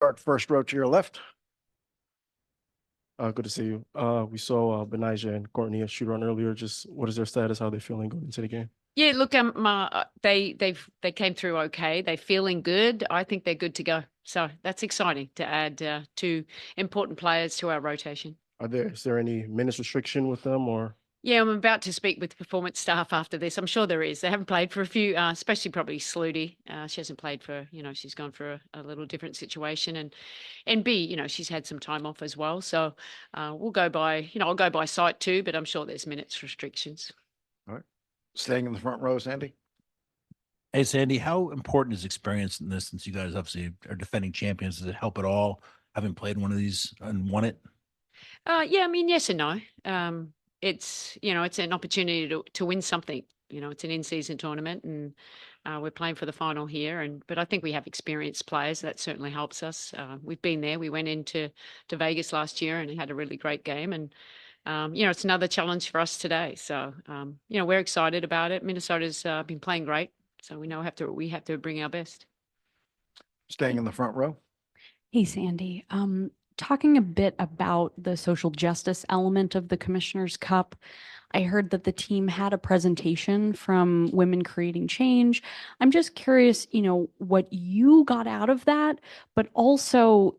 Start first row to your left. Good to see you. We saw Benijah and Courtney shoot on earlier. Just what is their status? How are they feeling going into the game? Yeah, look, they came through okay. They're feeling good. I think they're good to go. So that's exciting to add two important players to our rotation. Is there any minutes restriction with them or? Yeah, I'm about to speak with the performance staff after this. I'm sure there is. They haven't played for a few, especially probably Sluty. She hasn't played for, she's gone for a little different situation, and B, she's had some time off as well. So we'll go by, I'll go by sight too, but I'm sure there's minutes restrictions. All right. Staying in the front row, Sandy. Hey, Sandy, how important is experience in this since you guys obviously are defending champions? Does it help at all having played one of these and won it? Yeah, I mean, yes and no. It's an opportunity to win something. It's an in-season tournament, and we're playing for the final here. But I think we have experienced players. That certainly helps us. We've been there. We went into Vegas last year and had a really great game. And it's another challenge for us today. So we're excited about it. Minnesota's been playing great, so we have to bring our best. Staying in the front row. Hey, Sandy. Talking a bit about the social justice element of the Commissioner's Cup, I heard that the team had a presentation from Women Creating Change. I'm just curious, what you got out of that, but also,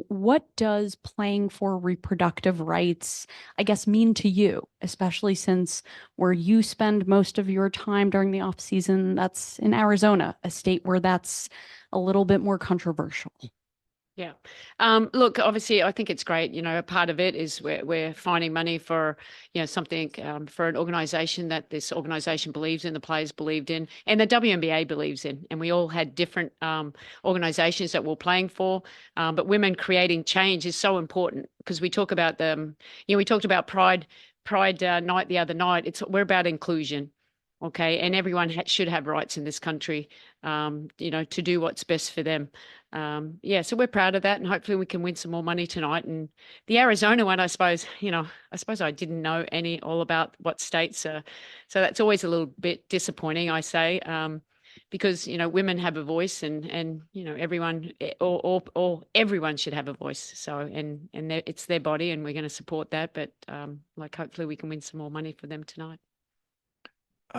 what does playing for reproductive rights, I guess, mean to you, especially since where you spend most of your time during the off season, that's in Arizona, a state where that's a little bit more controversial. Yeah. Look, obviously, I think it's great. A part of it is we're finding money for, something for an organization that this organization believes in, the players believed in, and the WNBA believes in. And we all had different organizations that we're playing for. But women creating change is so important because we talk about we talked about Pride night the other night. We're about inclusion. Okay. And everyone should have rights in this country, to do what's best for them. So we're proud of that, and hopefully we can win some more money tonight. And the Arizona one, I suppose I didn't know all about what states are. So that's always a little bit disappointing, I say, because, women have a voice and everyone or everyone should have a voice. So, and it's their body and we're going to support that. But hopefully we can win some more money for them tonight.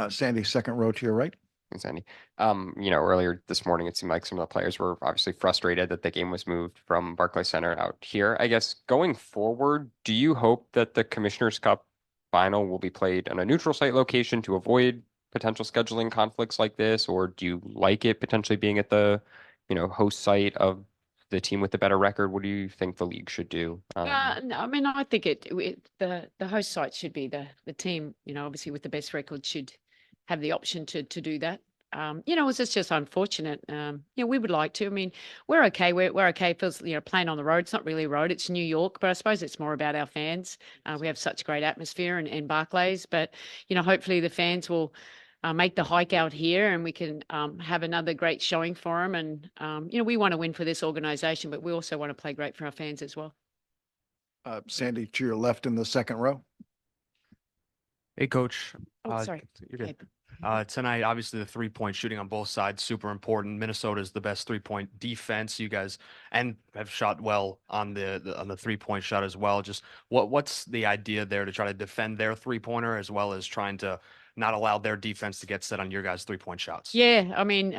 Sandy, second row to your right. Thanks, Andy. Earlier this morning, it seemed like some of the players were obviously frustrated that the game was moved from Barclays Center out here. I guess going forward, do you hope that the Commissioner's Cup final will be played on a neutral site location to avoid potential scheduling conflicts like this? Or do you like it potentially being at the, host site of the team with the better record? What do you think the league should do? No, I mean, I think the host site should be the team, obviously with the best record should have the option to do that. It's just unfortunate. We would like to. I mean, we're okay. We're okay. It feels, playing on the road. It's not really a road. It's New York, but I suppose it's more about our fans. We have such great atmosphere in Barclays, but, hopefully the fans will make the hike out here and we can have another great showing for them. And, we want to win for this organization, but we also want to play great for our fans as well. Sandy, to your left in the second row. Hey, Coach. Sorry. You're good. Tonight, obviously, the three-point shooting on both sides, super important. Minnesota is the best three-point defense. You guys and have shot well on the three-point shot as well. Just what's the idea there to try to defend their three-pointer as well as trying to not allow their defense to get set on your guys' three-point shots? Yeah, I mean,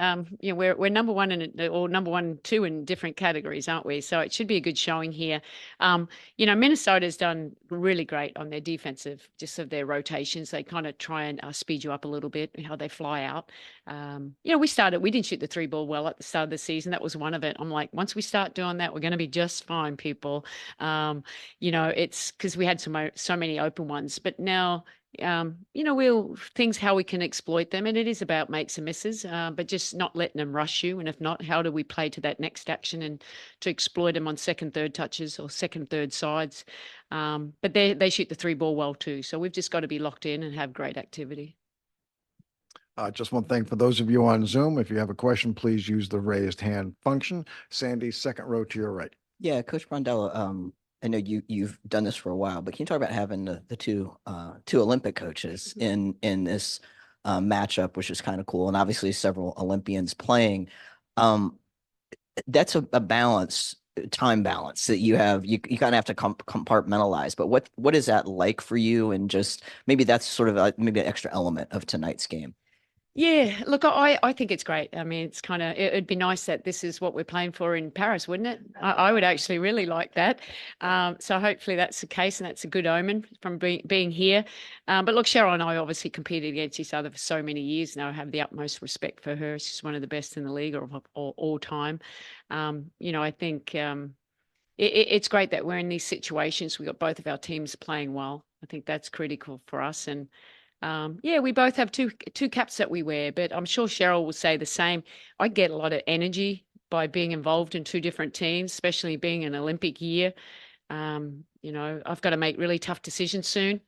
we're number one or number 1, 2 in different categories, aren't we? So it should be a good showing here. Minnesota's done really great on their defensive, just of their rotations. They kind of try and speed you up a little bit, how they fly out. We didn't shoot the three ball well at the start of the season. That was one of it. I'm like, once we start doing that, we're going to be just fine, people. It's because we had so many open ones, but now. Things how we can exploit them, and it is about makes and misses, but just not letting them rush you. And if not, how do we play to that next action and to exploit them on second, third touches or second, third sides? But they shoot the three ball well too. So we've just got to be locked in and have great activity. Just one thing for those of you on Zoom, if you have a question, please use the raised hand function. Sandy, second row to your right. Yeah, Coach Brondello, I know you've done this for a while, but can you talk about having the two Olympic coaches in this matchup, which is kind of cool, and obviously several Olympians playing. That's a balance time balance that you have. You kind of have to compartmentalize. But what is that like for you? And just maybe that's sort of maybe an extra element of tonight's game. Yeah, look, I think it's great. I mean, it's kind of, it'd be nice that this is what we're playing for in Paris, wouldn't it? I would actually really like that. So hopefully that's the case and that's a good omen from being here. But look, Cheryl and I obviously competed against each other for so many years now. I have the utmost respect for her. She's one of the best in the league of all time. I think it's great that we're in these situations. We've got both of our teams playing well. I think that's critical for us. And yeah, we both have two caps that we wear, but I'm sure Cheryl will say the same. I get a lot of energy by being involved in two different teams, especially being an Olympic year. I've got to make really tough decisions soon.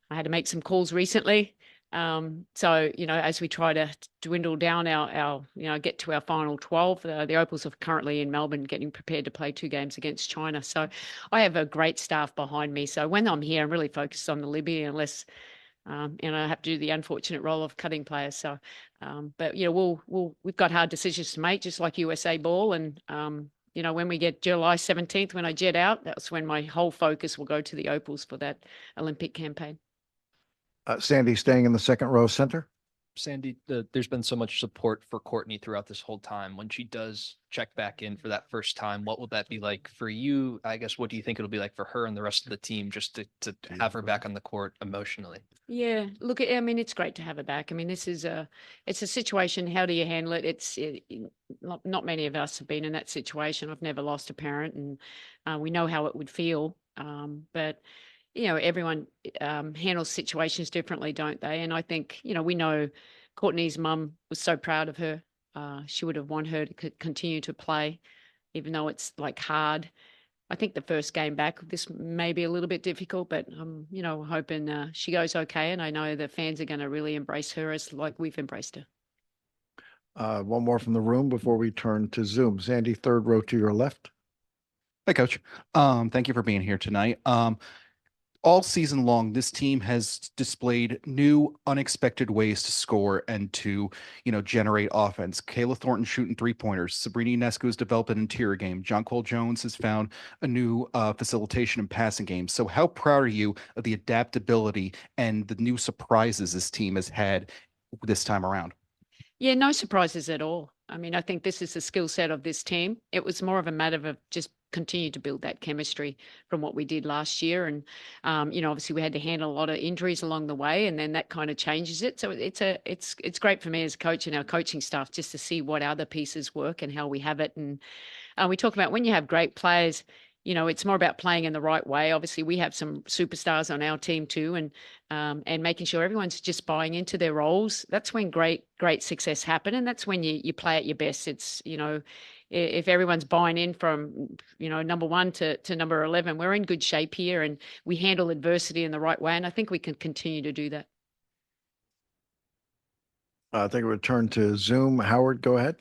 I had to make some calls recently. So, as we try to dwindle down our get to our final 12, the Opals are currently in Melbourne getting prepared to play 2 games against China. So I have a great staff behind me. So when I'm here, I'm really focused on the Libby unless and I have to do the unfortunate role of cutting players. So, but we've got hard decisions to make, just like USA ball. And when we get July 17th, when I jet out, that's when my whole focus will go to the Opals for that Olympic campaign. Sandy staying in the second row center. Sandy, there's been so much support for Courtney throughout this whole time. When she does check back in for that first time, what will that be like for you? I guess, what do you think it'll be like for her and the rest of the team just to have her back on the court emotionally? Yeah, look, I mean, it's great to have her back. I mean, it's a situation. How do you handle it? Not many of us have been in that situation. I've never lost a parent, and we know how it would feel. But everyone handles situations differently, don't they? And I think, we know Courtney's mum was so proud of her. She would have wanted her to continue to play, even though it's like hard. I think the first game back, this may be a little bit difficult, but I'm, hoping she goes okay. And I know the fans are going to really embrace her as like we've embraced her. One more from the room before we turn to Zoom. Sandy, third row to your left. Hi, Coach. Thank you for being here tonight. All season long, this team has displayed new, unexpected ways to score and to, generate offense. Kayla Thornton shooting 3-pointers. Sabrina Ionescu has developed an interior game. Jonquil Jones has found a new facilitation and passing game. So how proud are you of the adaptability and the new surprises this team has had this time around? Yeah, no surprises at all. I mean, I think this is the skill set of this team. It was more of a matter of just continue to build that chemistry from what we did last year. And, obviously we had to handle a lot of injuries along the way, and then that kind of changes it. So it's great for me as a coach and our coaching staff just to see what other pieces work and how we have it. And we talk about when you have great players, it's more about playing in the right way. Obviously, we have some superstars on our team too, and making sure everyone's just buying into their roles. That's when great success happen, and that's when you play at your best. It's if everyone's buying in from number 1 to number 11, we're in good shape here, and we handle adversity in the right way. And I think we can continue to do that. I think we'll turn to Zoom. Howard, go ahead.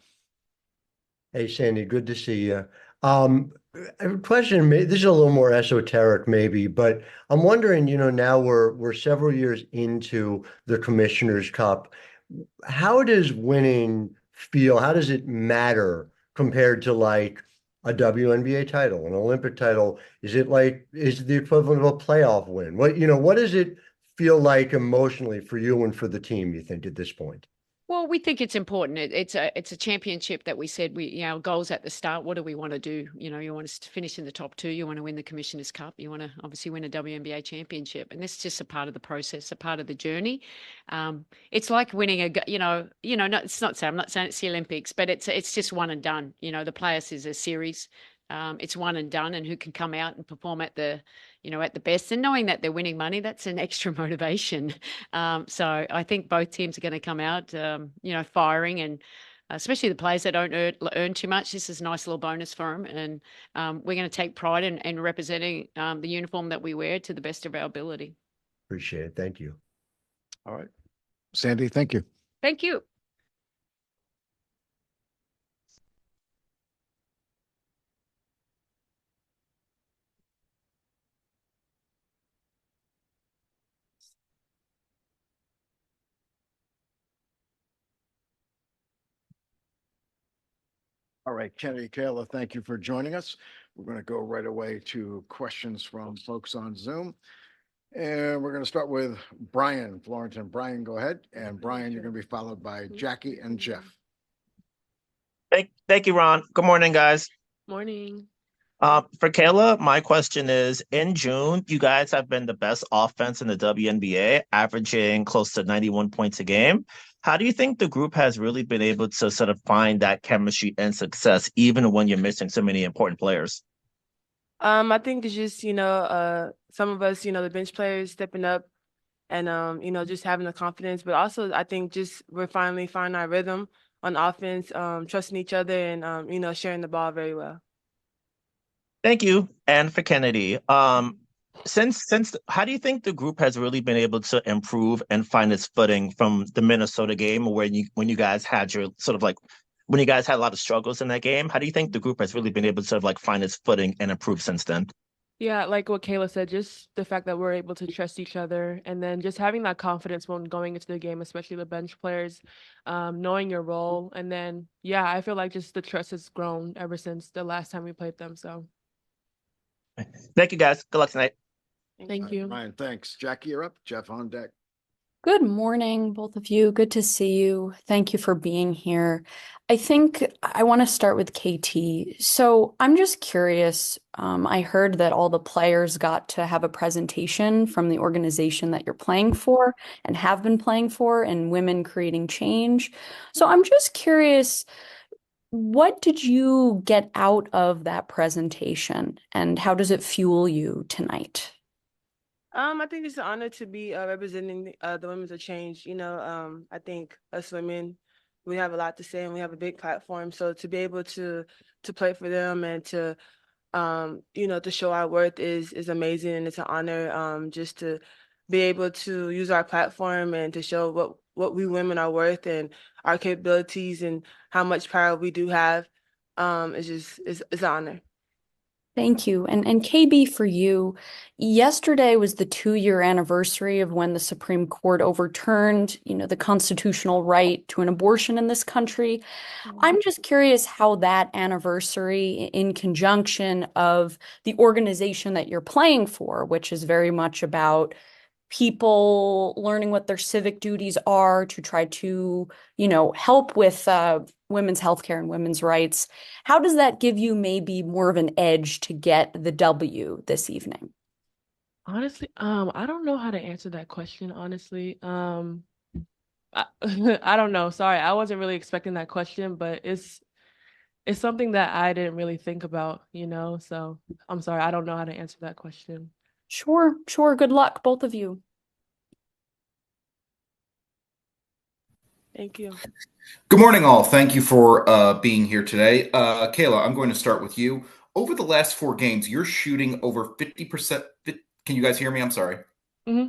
Hey, Sandy, good to see you. I have a question. This is a little more esoteric, maybe, but I'm wondering, now we're several years into the Commissioner's Cup. How does winning feel? How does it matter compared to like a WNBA title, an Olympic title? Is it the equivalent of a playoff win? What does it feel like emotionally for you and for the team, you think, at this point? Well, we think it's important. It's a championship that we said our goals at the start. What do we want to do? You want us to finish in the top 2. You want to win the Commissioner's Cup. You want to obviously win a WNBA championship, and this is just a part of the process, a part of the journey. It's like winning it's not. I'm not saying it's the Olympics, but it's just one and done. The Players is a series. It's one and done, and who can come out and perform at the best, and knowing that they're winning money, that's an extra motivation. So I think both teams are going to come out, firing, and especially the players that don't earn too much. This is a nice little bonus for them, and we're going to take pride in representing the uniform that we wear to the best of our ability. Appreciate it. Thank you. All right. Sandy, thank you. Thank you. All right, Kennedy, Kayla, thank you for joining us. We're going to go right away to questions from folks on Zoom. And we're going to start with Brian Florentin. Brian, go ahead. And Brian, you're going to be followed by Jackie and Jeff. Thank you, Ron. Good morning, guys. Morning. For Kayla, my question is, in June, you guys have been the best offense in the WNBA, averaging close to 91 points a game. How do you think the group has really been able to sort of find that chemistry and success, even when you're missing so many important players? I think it's just, some of us, the bench players stepping up and, just having the confidence. But also, I think just we're finally finding our rhythm on offense, trusting each other and, sharing the ball very well. Thank you. And for Kennedy, since how do you think the group has really been able to improve and find its footing from the Minnesota game when you guys had your sort of like when you guys had a lot of struggles in that game? How do you think the group has really been able to sort of like find its footing and improve since then? Yeah, like what Kayla said, just the fact that we're able to trust each other and then just having that confidence when going into the game, especially the bench players, knowing your role. And then, yeah, I feel like just the trust has grown ever since the last time we played them. So Thank you, guys. Good luck tonight. thank you. Brian, thanks. Jackie, you're up. Jeff on deck. Good morning, both of you. Good to see you. Thank you for being here. I think I want to start with KT. So I'm just curious. I heard that all the players got to have a presentation from the organization that you're playing for and have been playing for, and Women Creating Change. So I'm just curious, what did you get out of that presentation, and how does it fuel you tonight? I think it's an honor to be representing the Women's of Change. I think us women, we have a lot to say and we have a big platform. So to be able to play for them and to to show our worth is amazing, and it's an honor just to be able to use our platform and to show what we women are worth and our capabilities and how much power we do have. It's an honor. Thank you. And KB, for you, yesterday was the 2-year anniversary of when the Supreme Court overturned, the constitutional right to an abortion in this country. I'm just curious how that anniversary, in conjunction of the organization that you're playing for, which is very much about people learning what their civic duties are to try to, help with women's healthcare and women's rights. How does that give you maybe more of an edge to get the W this evening? Honestly, I don't know how to answer that question, honestly. I don't know. Sorry, I wasn't really expecting that question, but it's something that I didn't really think about, so I'm sorry, I don't know how to answer that question. Sure. Good luck, both of you. Thank you. Good morning, all. Thank you for being here today. Kayla, I'm going to start with you. Over the last 4 games, you're shooting over 50%. Can you guys hear me? I'm sorry. Mm-hmm.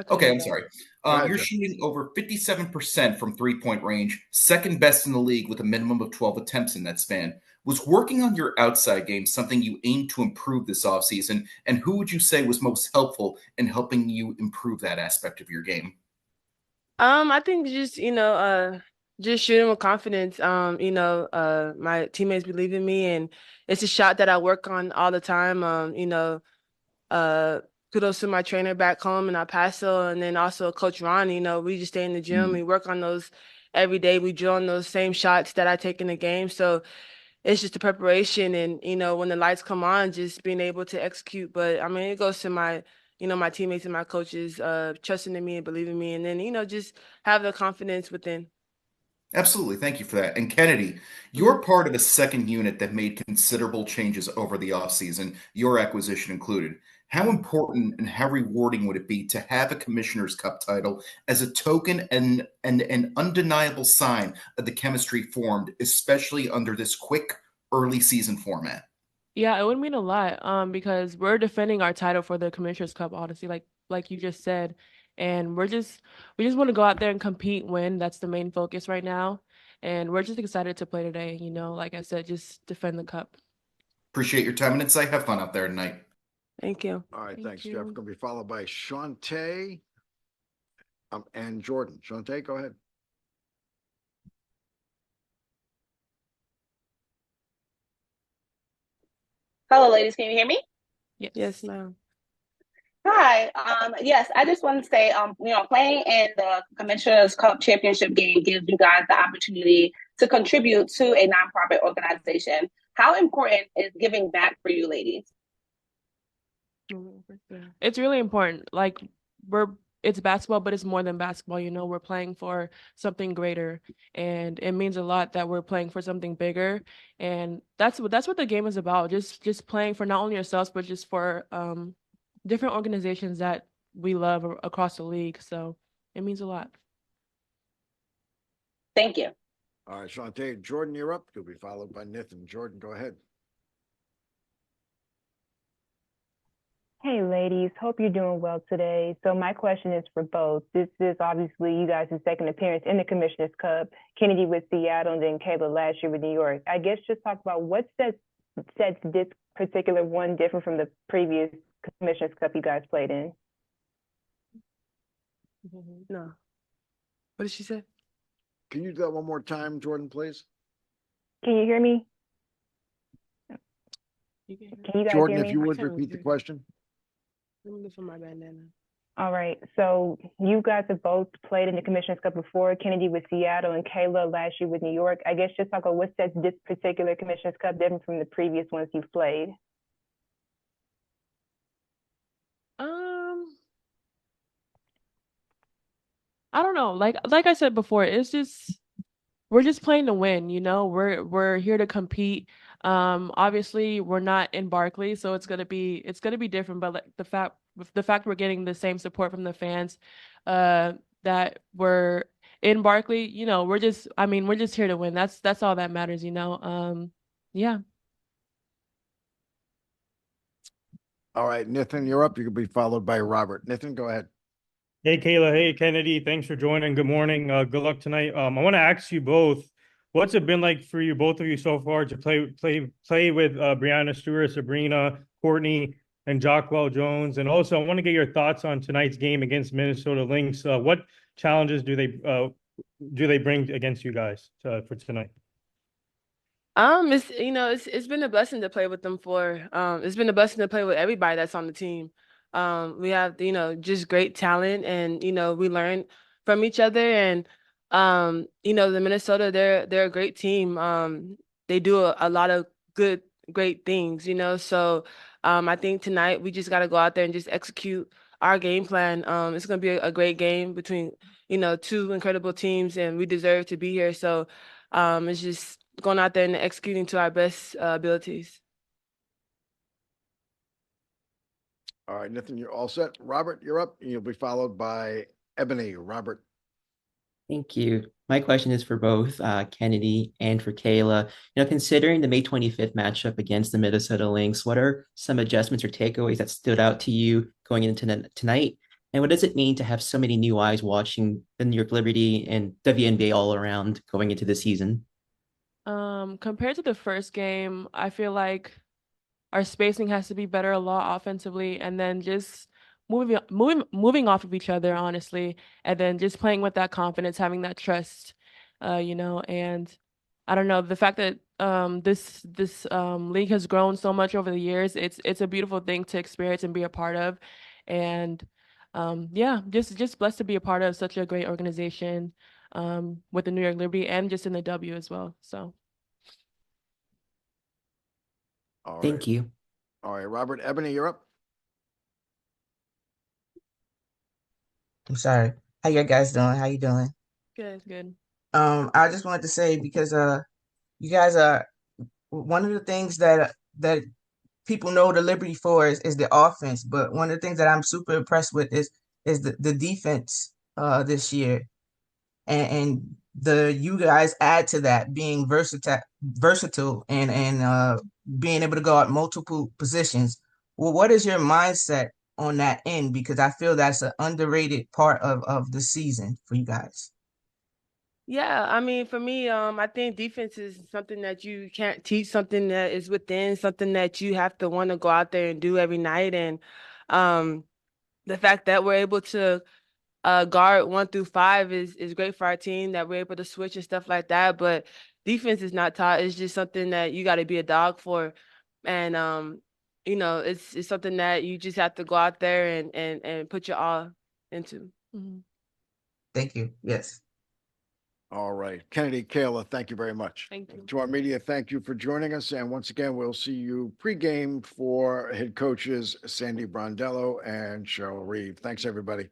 Okay, I'm sorry. Go ahead, You're Jeff. shooting over 57% from 3-point range, second best in the league with a minimum of 12 attempts in that span. Was working on your outside game something you aimed to improve this offseason? And who would you say was most helpful in helping you improve that aspect of your game? I think just just shooting with confidence. My teammates believe in me, and it's a shot that I work on all the time. Kudos to my trainer back home in El Paso, and then also Coach Ron. We just stay in the gym. We work on those every day. We drill on those same shots that I take in the game. So it's just the preparation, and when the lights come on, just being able to execute. But I mean, it goes to my my teammates and my coaches trusting in me and believing in me, and then just have the confidence within. Absolutely. Thank you for that. And Kennedy, you're part of a second unit that made considerable changes over the offseason, your acquisition included. How important and how rewarding would it be to have a Commissioner's Cup title as a token and an undeniable sign of the chemistry formed, especially under this quick early season format? Yeah, it would mean a lot, because we're defending our title for the Commissioner's Cup, honestly, like you just said. And we just want to go out there and compete, win. That's the main focus right now. And we're just excited to play today, like I said, just defend the cup. Appreciate your time and insight. Have fun out there tonight. Thank you. All right, Thank thanks, you. Jeff. Going to be followed by Shantae and Jordan. Shantae, go ahead. Hello, ladies. Can you hear me? Yes, ma'am. Hi. Yes, I just want to say, playing in the Commissioner's Cup championship game gives you guys the opportunity to contribute to a nonprofit organization. How important is giving back for you, ladies? It's really important. Like it's basketball, but it's more than basketball. We're playing for something greater, and it means a lot that we're playing for something bigger. And that's what the game is about. Just playing for not only yourselves, but just for different organizations that we love across the league. So it means a lot. Thank you. All right, Shantae, Jordan, you're up. You'll be followed by Nathan. Jordan, go ahead. Hey, ladies. Hope you're doing well today. So my question is for both. This is obviously you guys' second appearance in the Commissioner's Cup. Kennedy with Seattle and then Kayla last year with New York. I guess just talk about what sets this particular one different from the previous Commissioner's Cup you guys played in. No. What did she say? Can you do that one more time, Jordan, please? Can you hear me? Can you guys Jordan, hear if me? you would repeat the question. Let me look for my bandana. All right. So you guys have both played in the Commissioner's Cup before, Kennedy with Seattle and Kayla last year with New York. I guess just talk about what sets this particular Commissioner's Cup different from the previous ones you've played. I don't know. Like I said before, we're just playing to win, We're here to compete. Obviously we're not in Barkley, so it's gonna be different. But like the fact we're getting the same support from the fans, that we're in Barkley, we're just here to win. That's all that matters, yeah. All right, Nathan, you're up. You can be followed by Robert. Nathan, go ahead. Hey, Kayla. Hey, Kennedy. Thanks for joining. Good morning. Good luck tonight. I want to ask you both, what's it been like for you, both of you so far, to play with Brianna Stewart, Sabrina, Courtney, and Jockwell Jones? And also, I want to get your thoughts on tonight's game against Minnesota Lynx. What challenges do they bring against you guys for tonight? It's been a blessing to play with them for. It's been a blessing to play with everybody that's on the team. We have, just great talent, and we learn from each other. And the Minnesota, they're a great team. They do a lot of great things, So I think tonight we just got to go out there and just execute our game plan. It's gonna be a great game between two incredible teams, and we deserve to be here. So it's just going out there and executing to our best abilities. All right, Nathan, you're all set. Robert, you're up. You'll be followed by Ebony. Robert. Thank you. My question is for both Kennedy and for Kayla. Considering the May 25th matchup against the Minnesota Lynx, what are some adjustments or takeaways that stood out to you going into tonight? And what does it mean to have so many new eyes watching the New York Liberty and WNBA all around going into the season? Compared to the first game, I feel like our spacing has to be better a lot offensively, and then just moving off of each other, honestly, and then just playing with that confidence, having that trust, and I don't know, the fact that this league has grown so much over the years, it's a beautiful thing to experience and be a part of. And yeah, just blessed to be a part of such a great organization with the New York Liberty and just in the W as well. So Thank you. All right, Robert. Ebony, you're up. I'm sorry. How you guys doing? How you doing? Good. I just wanted to say, because you guys are one of the things that people know the Liberty for is the offense, but one of the things that I'm super impressed with is the defense this year. And you guys add to that, being versatile and being able to go at multiple positions. Well, what is your mindset on that end? Because I feel that's an underrated part of the season for you guys. Yeah, I mean, for me, I think defense is something that you can't teach, something that is within, something that you have to want to go out there and do every night. And the fact that we're able to guard 1 through 5 is great for our team, that we're able to switch and stuff like that. But defense is not taught. It's just something that you got to be a dog for. And you know, it's something that you just have to go out there and put your all into. Thank you. Yes. All right. Kennedy, Kayla, thank you very much. Thank you. To our media, thank you for joining us. And once again, we'll see you pregame for head coaches Sandy Brondello and Cheryl Reeve. Thanks, everybody.